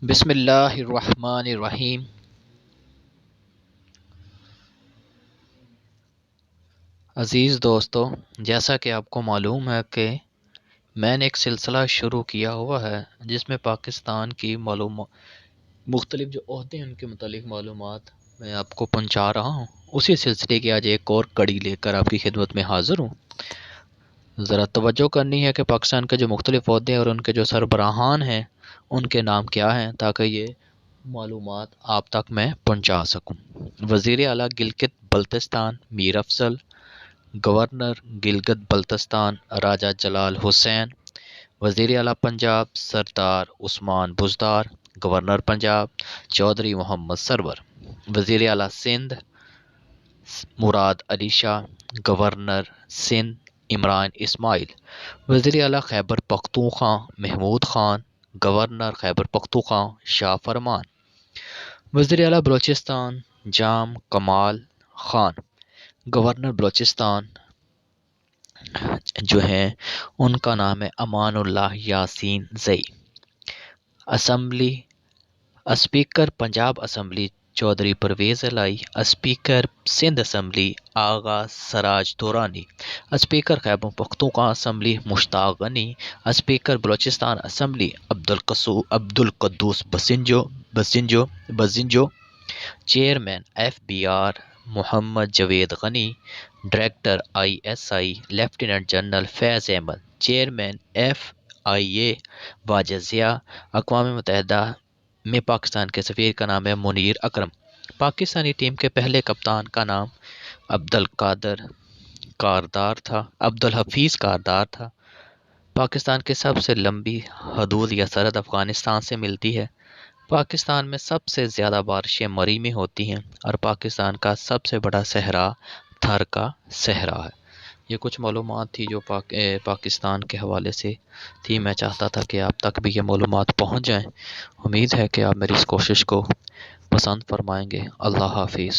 بسم اللہ الرحمن الرحیم۔ عزیز دوستو، جیسا کہ آپ کو معلوم ہے کہ میں نے ایک سلسلہ شروع کیا ہوا ہے جس میں پاکستان کی مختلف جو عہدے ہیں ان کے متعلق معلومات میں آپ کو پہنچا رہا ہوں۔ اسی سلسلے کی آج ایک اور کڑی لے کر آپ کی خدمت میں حاضر ہوں۔ ذرا توجہ کرنی ہے کہ پاکستان کے جو مختلف عہدے اور ان کے جو سربراہان ہیں ان کے نام کیا ہیں، تاکہ یہ معلومات آپ تک میں پہنچا سکوں۔ وزیر اعلیٰ گلگت بلتستان میر افضل، گورنر گلگت بلتستان راجہ جلال حسین، وزیر اعلیٰ پنجاب سردار عثمان بزدار، گورنر پنجاب چودھری محمد سرور، وزیر اعلیٰ سندھ مراد علی شاہ، گورنر سندھ عمران اسماعیل، وزیر اعلیٰ خیبر پختونخوا محمود خان، گورنر خیبر پختونخوا شاہ فرمان، وزیر اعلیٰ بلوچستان جام کمال خان، گورنر بلوچستان جو ہیں ان کا نام ہے Aman Ullah Yasinzai. Assembly speaker Punjab assembly Chaudhry Pervez الہی، speaker Sindh assembly Agha Siraj Durrani, speaker Khyber Pakhtunkhwa assembly Mushtaq Ghani, speaker Balochistan assembly Abdul Quddus Bizenjo, chairman FBR Muhammad Javed Ghani, director ISI lieutenant general Faiz Ahmed, chairman FIA Wajid Zia, اقوام متحدہ میں پاکستان کے سفیر کا نام ہے منیر اکرم، پاکستانی ٹیم کے پہلے کپتان کا نام عبدالحفیظ کاردار تھا۔ پاکستان کی سب سے لمبی حدود یا سرحد افغانستان سے ملتی ہے۔ پاکستان میں سب سے زیادہ بارشیں مری میں ہوتی ہیں اور پاکستان کا سب سے بڑا صحرا تھر کا صحرا ہے۔ یہ کچھ معلومات تھی جو پاکستان کے حوالے سے تھی۔ میں چاہتا تھا کہ آپ تک بھی یہ معلومات پہنچ جائیں۔ امید ہے کہ آپ میری اس کوشش کو پسند فرمائیں گے۔ اللہ حافظ۔